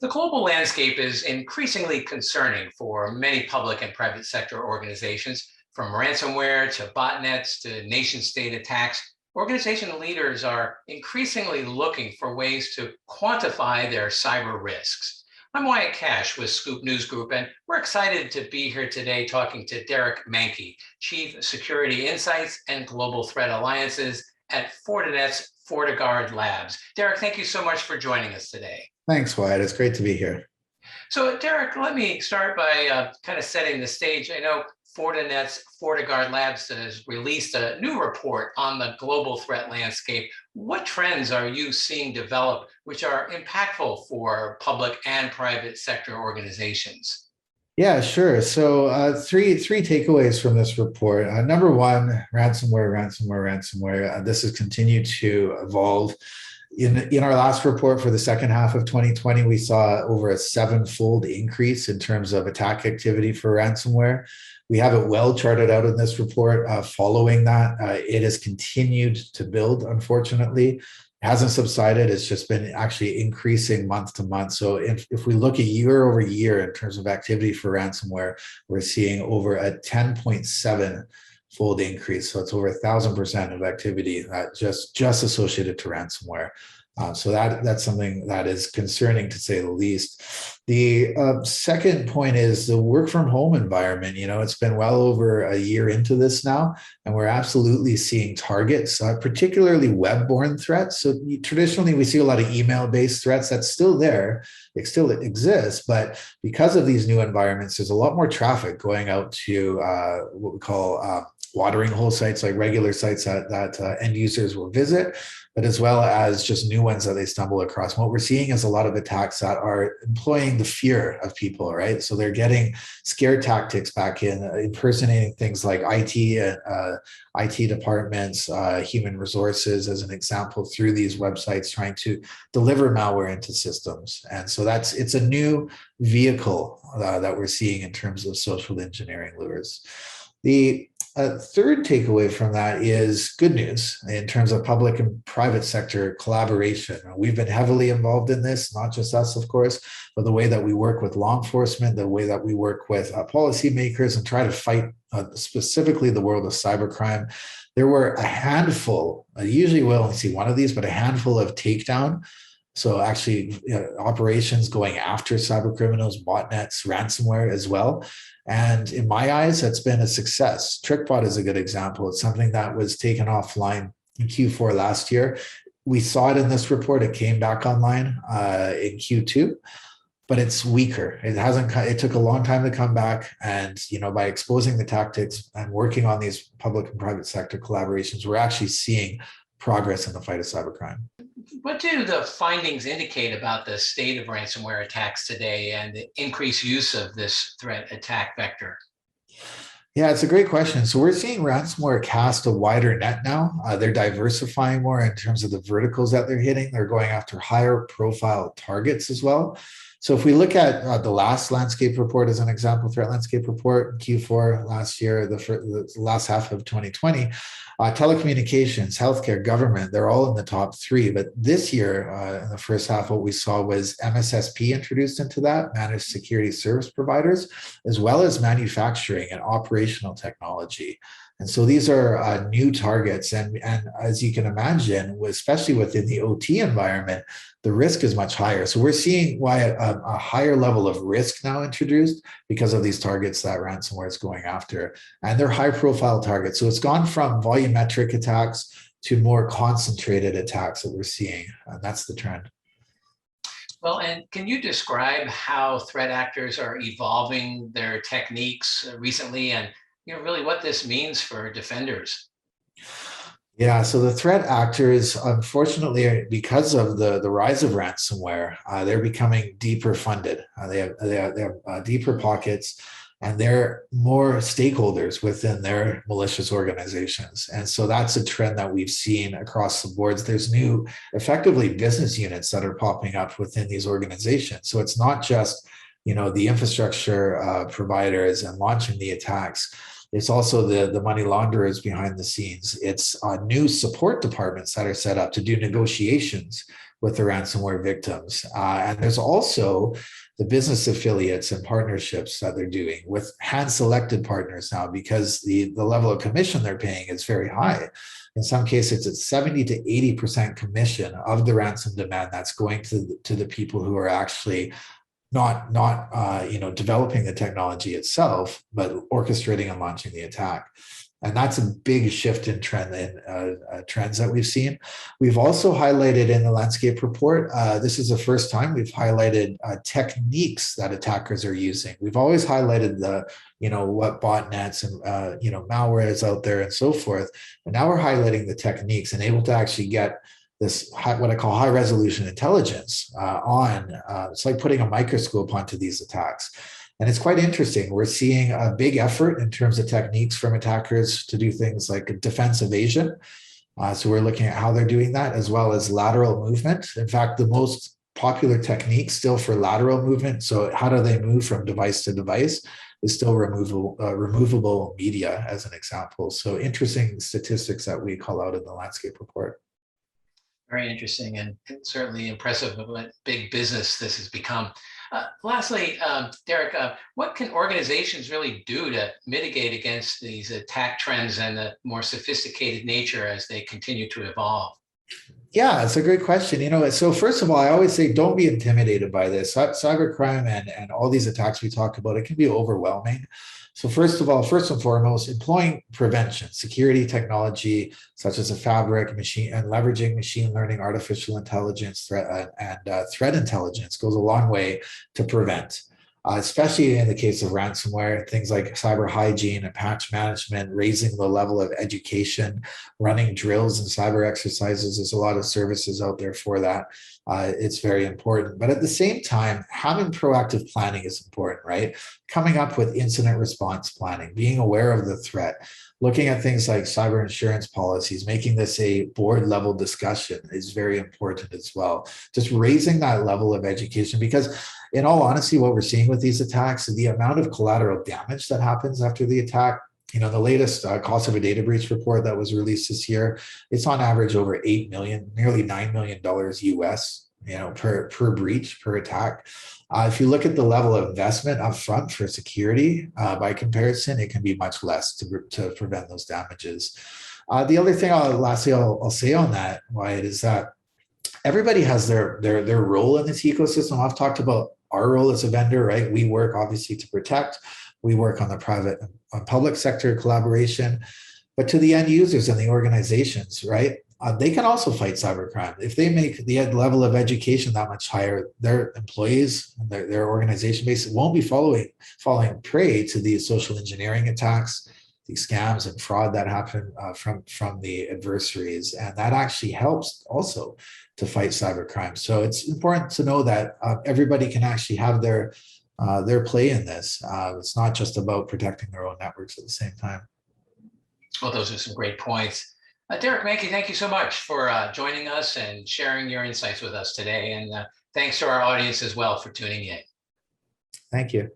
The global landscape is increasingly concerning for many public and private sector organizations, from ransomware to botnets to nation state attacks. Organization leaders are increasingly looking for ways to quantify their cyber risks. I'm Wyatt Cash with Scoop News Group, and we're excited to be here today talking to Derek Manky, Chief Security Insights and Global Threat Alliances at Fortinet's FortiGuard Labs. Derek, thank you so much for joining us today. Thanks, Wyatt. It's great to be here. So, Derek, let me start by kind of setting the stage. I know Fortinet's FortiGuard Labs has released a new report on the global threat landscape. What trends are you seeing develop which are impactful for public and private sector organizations? Yeah, sure. So three takeaways from this report. Number one, ransomware. This has continued to evolve. In our last report for the second half of 2020, we saw over a 7-fold increase in terms of attack activity for ransomware. We have it well charted out in this report. Following that, it has continued to build, unfortunately. It hasn't subsided. It's just been actually increasing month to month. So if we look at year over year in terms of activity for ransomware, we're seeing over a 10.7-fold increase. So it's over 1,000% of activity that just associated to ransomware. So that's something that is concerning, to say the least. The second point is the work from home environment. It's been well over a year into this now, and we're absolutely seeing targets, particularly web-borne threats. So traditionally, we see a lot of email-based threats. That's still there. It still exists, but because of these new environments, there's a lot more traffic going out to what we call watering hole sites, like regular sites that end users will visit, but as well as just new ones that they stumble across. And what we're seeing is a lot of attacks that are employing the fear of people, right? So they're getting scare tactics back in, impersonating things like IT departments, human resources, as an example, through these websites, trying to deliver malware into systems. And so it's a new vehicle that we're seeing in terms of social engineering lures. The third takeaway from that is good news in terms of public and private sector collaboration. We've been heavily involved in this, not just us, of course, but the way that we work with law enforcement, the way that we work with policymakers and try to fight specifically the world of cybercrime. There were a handful, usually we'll only see one of these, but a handful of takedown. So actually operations going after cyber criminals, botnets, ransomware as well. And in my eyes, that's been a success. TrickBot is a good example. It's something that was taken offline in Q4 last year. We saw it in this report. It came back online in Q2, but it's weaker. It took a long time to come back. And by exposing the tactics and working on these public and private sector collaborations, we're actually seeing progress in the fight of cybercrime. What do the findings indicate about the state of ransomware attacks today and the increased use of this threat attack vector? Yeah, it's a great question. So we're seeing ransomware cast a wider net now. They're diversifying more in terms of the verticals that they're hitting. They're going after higher profile targets as well. So if we look at the last landscape report as an example, threat landscape report, Q4 last year, the last half of 2020, telecommunications, healthcare, government, they're all in the top 3. But this year, in the first half, what we saw was MSSP introduced into that, managed security service providers, as well as manufacturing and operational technology. And so these are new targets. And as you can imagine, especially within the OT environment, the risk is much higher. So we're seeing why a higher level of risk now introduced because of these targets that ransomware is going after. And they're high profile targets. So it's gone from volumetric attacks to more concentrated attacks that we're seeing. And that's the trend. Well, and can you describe how threat actors are evolving their techniques recently and really what this means for defenders? Yeah, so the threat actors, unfortunately, because of the rise of ransomware, they're becoming deeper funded. They have deeper pockets, and they're more stakeholders within their malicious organizations. And so that's a trend that we've seen across the boards. There's new, effectively, business units that are popping up within these organizations. So it's not just the infrastructure providers and launching the attacks. It's also the money launderers behind the scenes. It's new support departments that are set up to do negotiations with the ransomware victims. And there's also the business affiliates and partnerships that they're doing with hand-selected partners now, because the level of commission they're paying is very high. In some cases, it's 70 to 80% commission of the ransom demand that's going to the people who are actually not developing the technology itself, but orchestrating and launching the attack. And that's a big shift in trends that we've seen. We've also highlighted in the landscape report, this is the first time we've highlighted techniques that attackers are using. We've always highlighted what botnets and malware is out there and so forth. And now we're highlighting the techniques and able to actually get this what I call high resolution intelligence it's like putting a microscope onto these attacks. And it's quite interesting. We're seeing a big effort in terms of techniques from attackers to do things like defense evasion. So we're looking at how they're doing that, as well as lateral movement. In fact, the most popular technique still for lateral movement, so how do they move from device to device, is still removable media, as an example. So interesting statistics that we call out in the landscape report. Very interesting, and certainly impressive of what big business this has become. Lastly, Derek, what can organizations really do to mitigate against these attack trends and the more sophisticated nature as they continue to evolve? Yeah, it's a great question. So first of all, I always say don't be intimidated by this. Cybercrime and all these attacks we talk about, it can be overwhelming. So first of all, first and foremost, employing prevention, security technology, such as a fabric machine, and leveraging machine learning, artificial intelligence, threat intelligence goes a long way to prevent. Especially in the case of ransomware, things like cyber hygiene and patch management, raising the level of education, running drills and cyber exercises. There's a lot of services out there for that. It's very important. But at the same time, having proactive planning is important, right? Coming up with incident response planning, being aware of the threat, looking at things like cyber insurance policies, making this a board level discussion is very important as well. Just raising that level of education, because in all honesty, what we're seeing with these attacks, the amount of collateral damage that happens after the attack, the latest cost of a data breach report that was released this year, it's on average over 8 million, nearly $9 million US, per breach, per attack. If you look at the level of investment upfront for security, by comparison, it can be much less to prevent those damages. The other thing I'll say on that, Wyatt, is that everybody has their role in this ecosystem. I've talked about our role as a vendor, right? We work obviously to protect. We work on the private and public sector collaboration, but to the end users and the organizations, right? They can also fight cybercrime. If they make the level of education that much higher, their employees and their organization base won't be falling prey to these social engineering attacks, these scams and fraud that happen from the adversaries. And that actually helps also to fight cybercrime. So it's important to know that everybody can actually have their play in this. It's not just about protecting their own networks at the same time. Well, those are some great points. Derek Manky, thank you so much for joining us and sharing your insights with us today. And thanks to our audience as well for tuning in. Thank you.